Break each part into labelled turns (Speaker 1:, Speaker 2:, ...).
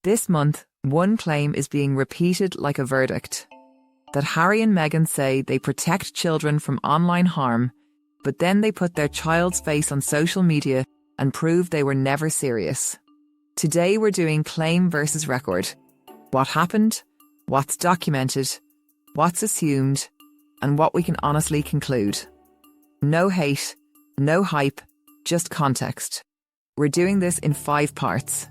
Speaker 1: This month, one claim is being repeated like a verdict. That Harry and Meghan say they protect children from online harm, but then they put their child's face on social media and prove they were never serious. Today we're doing claim versus record. What happened, what's documented, what's assumed, and what we can honestly conclude. No hate, no hype, just context. We're doing this in 5 parts.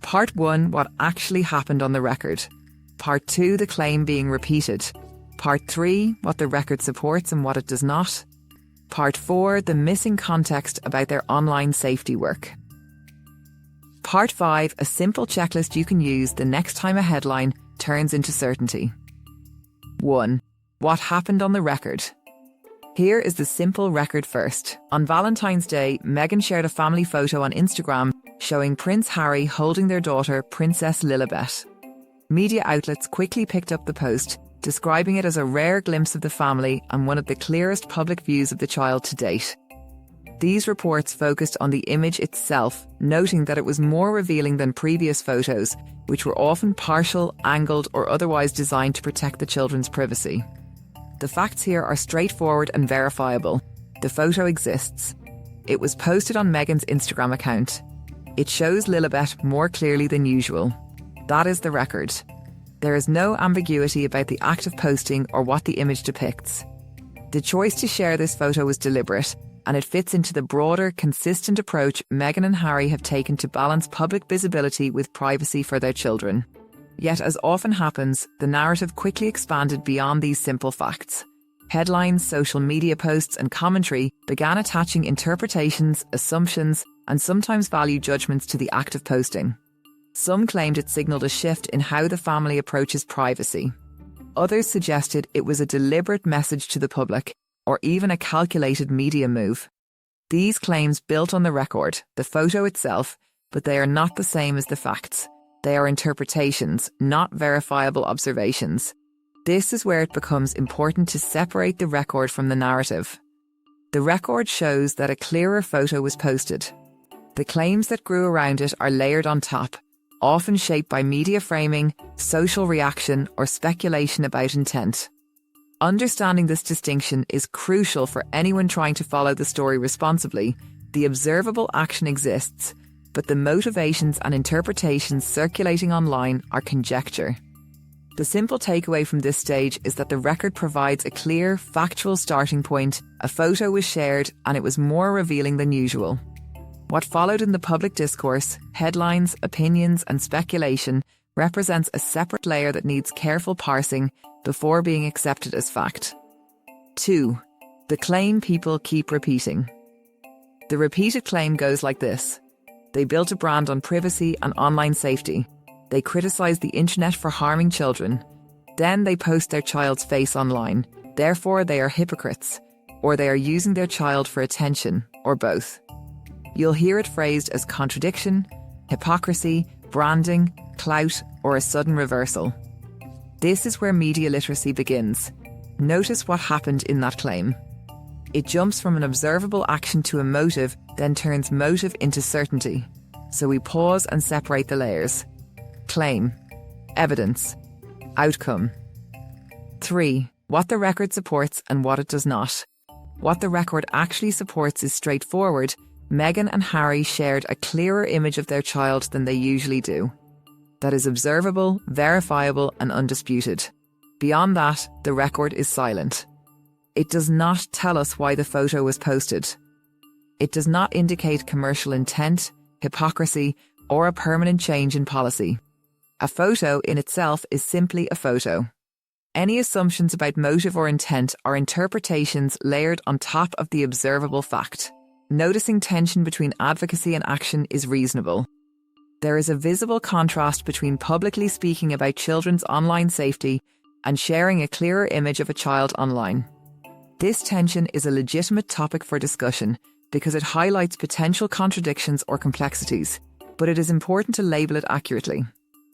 Speaker 1: Part 1, what actually happened on the record. Part 2, the claim being repeated. Part 3, what the record supports and what it does not. Part 4, the missing context about their online safety work. Part 5, a simple checklist you can use the next time a headline turns into certainty. 1. What happened on the record? Here is the simple record first. On Valentine's Day, Meghan shared a family photo on Instagram showing Prince Harry holding their daughter, Princess Lilibet. Media outlets quickly picked up the post, describing it as a rare glimpse of the family and one of the clearest public views of the child to date. These reports focused on the image itself, noting that it was more revealing than previous photos, which were often partial, angled, or otherwise designed to protect the children's privacy. The facts here are straightforward and verifiable. The photo exists. It was posted on Meghan's Instagram account. It shows Lilibet more clearly than usual. That is the record. There is no ambiguity about the act of posting or what the image depicts. The choice to share this photo was deliberate, and it fits into the broader, consistent approach Meghan and Harry have taken to balance public visibility with privacy for their children. Yet, as often happens, the narrative quickly expanded beyond these simple facts. Headlines, social media posts, and commentary began attaching interpretations, assumptions, and sometimes value judgments to the act of posting. Some claimed it signaled a shift in how the family approaches privacy. Others suggested it was a deliberate message to the public, or even a calculated media move. These claims built on the record, the photo itself, but they are not the same as the facts. They are interpretations, not verifiable observations. This is where it becomes important to separate the record from the narrative. The record shows that a clearer photo was posted. The claims that grew around it are layered on top, often shaped by media framing, social reaction, or speculation about intent. Understanding this distinction is crucial for anyone trying to follow the story responsibly. The observable action exists, but the motivations and interpretations circulating online are conjecture. The simple takeaway from this stage is that the record provides a clear, factual starting point. A photo was shared, and it was more revealing than usual. What followed in the public discourse, headlines, opinions, and speculation, represents a separate layer that needs careful parsing before being accepted as fact. 2. The claim people keep repeating. The repeated claim goes like this. They built a brand on privacy and online safety. They criticize the internet for harming children. Then they post their child's face online. Therefore, they are hypocrites, or they are using their child for attention, or both. You'll hear it phrased as contradiction, hypocrisy, branding, clout, or a sudden reversal. This is where media literacy begins. Notice what happened in that claim. It jumps from an observable action to a motive, then turns motive into certainty. So we pause and separate the layers. Claim, evidence, outcome. 3. What the record supports and what it does not. What the record actually supports is straightforward. Meghan and Harry shared a clearer image of their child than they usually do. That is observable, verifiable, and undisputed. Beyond that, the record is silent. It does not tell us why the photo was posted. It does not indicate commercial intent, hypocrisy, or a permanent change in policy. A photo in itself is simply a photo. Any assumptions about motive or intent are interpretations layered on top of the observable fact. Noticing tension between advocacy and action is reasonable. There is a visible contrast between publicly speaking about children's online safety and sharing a clearer image of a child online. This tension is a legitimate topic for discussion because it highlights potential contradictions or complexities, but it is important to label it accurately.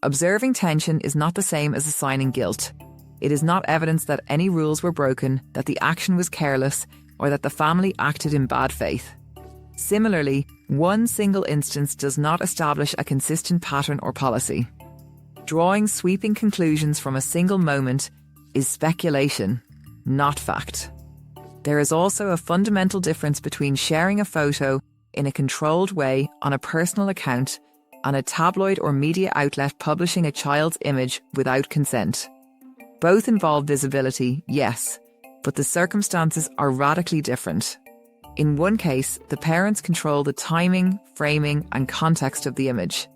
Speaker 1: Observing tension is not the same as assigning guilt. It is not evidence that any rules were broken, that the action was careless, or that the family acted in bad faith. Similarly, one single instance does not establish a consistent pattern or policy. Drawing sweeping conclusions from a single moment is speculation, not fact. There is also a fundamental difference between sharing a photo in a controlled way on a personal account and a tabloid or media outlet publishing a child's image without consent. Both involve visibility, yes, but the circumstances are radically different. In one case, the parents control the timing, framing, and context of the image.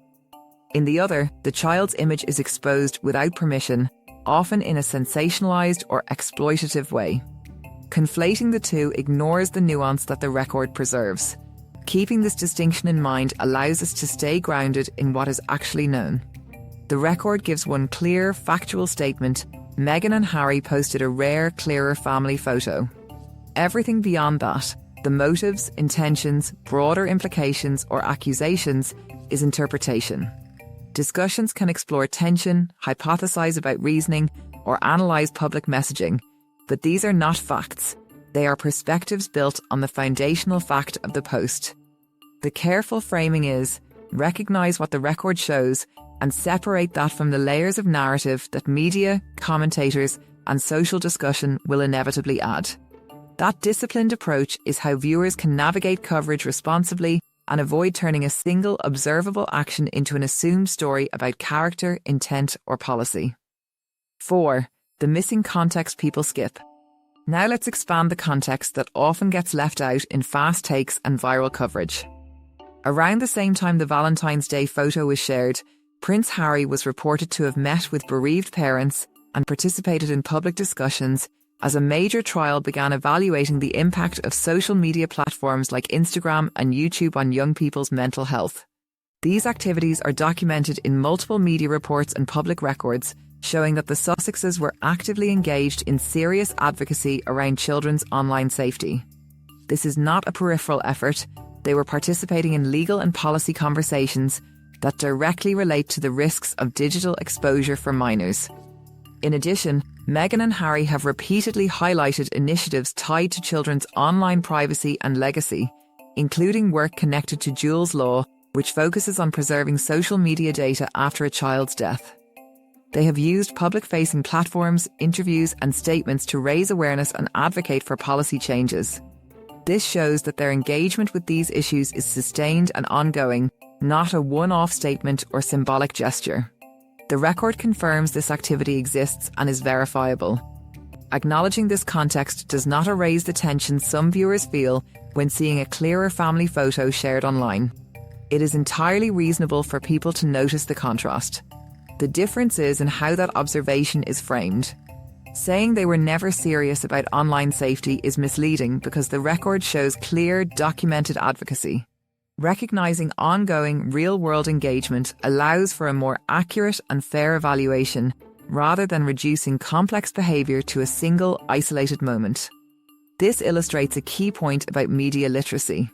Speaker 1: In the other, the child's image is exposed without permission, often in a sensationalized or exploitative way. Conflating the two ignores the nuance that the record preserves. Keeping this distinction in mind allows us to stay grounded in what is actually known. The record gives one clear, factual statement: Meghan and Harry posted a rare, clearer family photo. Everything beyond that, the motives, intentions, broader implications, or accusations, is interpretation. Discussions can explore tension, hypothesize about reasoning, or analyze public messaging, but these are not facts. They are perspectives built on the foundational fact of the post. The careful framing is, recognize what the record shows and separate that from the layers of narrative that media, commentators, and social discussion will inevitably add. That disciplined approach is how viewers can navigate coverage responsibly and avoid turning a single observable action into an assumed story about character, intent, or policy. 4. The missing context people skip. Now let's expand the context that often gets left out in fast takes and viral coverage. Around the same time the Valentine's Day photo was shared, Prince Harry was reported to have met with bereaved parents and participated in public discussions as a major trial began evaluating the impact of social media platforms like Instagram and YouTube on young people's mental health. These activities are documented in multiple media reports and public records, showing that the Sussexes were actively engaged in serious advocacy around children's online safety. This is not a peripheral effort. They were participating in legal and policy conversations that directly relate to the risks of digital exposure for minors. In addition, Meghan and Harry have repeatedly highlighted initiatives tied to children's online privacy and legacy, including work connected to Jules Law, which focuses on preserving social media data after a child's death. They have used public-facing platforms, interviews, and statements to raise awareness and advocate for policy changes. This shows that their engagement with these issues is sustained and ongoing, not a one-off statement or symbolic gesture. The record confirms this activity exists and is verifiable. Acknowledging this context does not erase the tension some viewers feel when seeing a clearer family photo shared online. It is entirely reasonable for people to notice the contrast. The difference is in how that observation is framed. Saying they were never serious about online safety is misleading because the record shows clear, documented advocacy. Recognizing ongoing, real-world engagement allows for a more accurate and fair evaluation, rather than reducing complex behavior to a single, isolated moment. This illustrates a key point about media literacy.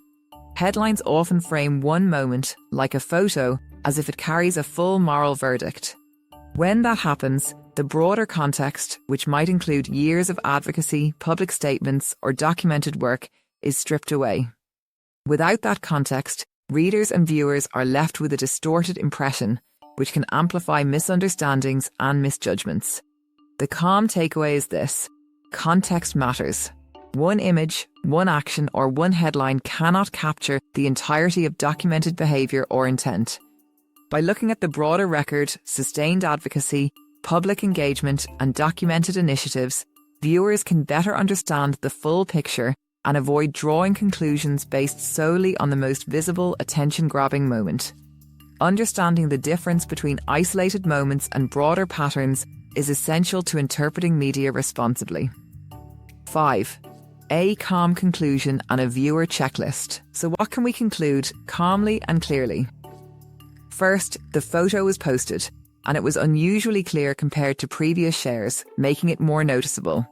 Speaker 1: Headlines often frame one moment, like a photo, as if it carries a full moral verdict. When that happens, the broader context, which might include years of advocacy, public statements, or documented work, is stripped away. Without that context, readers and viewers are left with a distorted impression, which can amplify misunderstandings and misjudgments. The calm takeaway is this: context matters. One image, one action, or one headline cannot capture the entirety of documented behavior or intent. By looking at the broader record, sustained advocacy, public engagement, and documented initiatives, viewers can better understand the full picture and avoid drawing conclusions based solely on the most visible, attention-grabbing moment. Understanding the difference between isolated moments and broader patterns is essential to interpreting media responsibly. 5. A calm conclusion and a viewer checklist. So what can we conclude calmly and clearly? First, the photo was posted, and it was unusually clear compared to previous shares, making it more noticeable.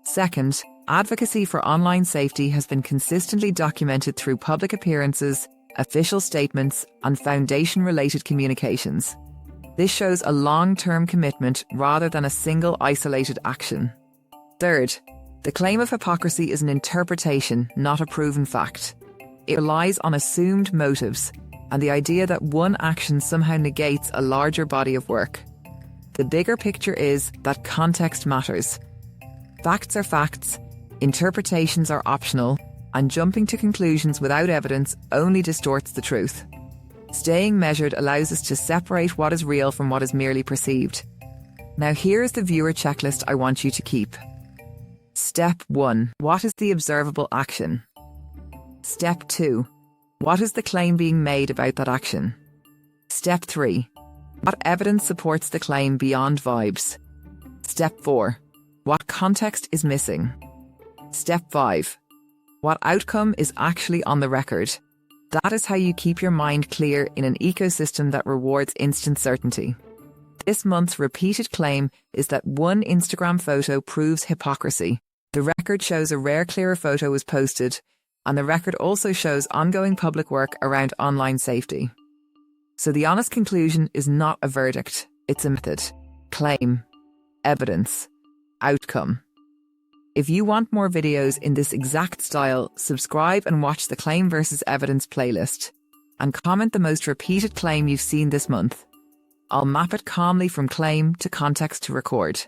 Speaker 1: Second, advocacy for online safety has been consistently documented through public appearances, official statements, and foundation-related communications. This shows a long-term commitment rather than a single isolated action. Third, the claim of hypocrisy is an interpretation, not a proven fact. It relies on assumed motives and the idea that one action somehow negates a larger body of work. The bigger picture is that context matters. Facts are facts, interpretations are optional, and jumping to conclusions without evidence only distorts the truth. Staying measured allows us to separate what is real from what is merely perceived. Now here's the viewer checklist I want you to keep. Step 1. What is the observable action? Step 2. What is the claim being made about that action? Step 3. What evidence supports the claim beyond vibes? Step 4. What context is missing? Step 5. What outcome is actually on the record? That is how you keep your mind clear in an ecosystem that rewards instant certainty. This month's repeated claim is that one Instagram photo proves hypocrisy. The record shows a rare clearer photo was posted, and the record also shows ongoing public work around online safety. So the honest conclusion is not a verdict, it's a method. Claim, evidence, outcome. If you want more videos in this exact style, subscribe and watch the Claim versus Evidence playlist. And comment the most repeated claim you've seen this month. I'll map it calmly from claim to context to record.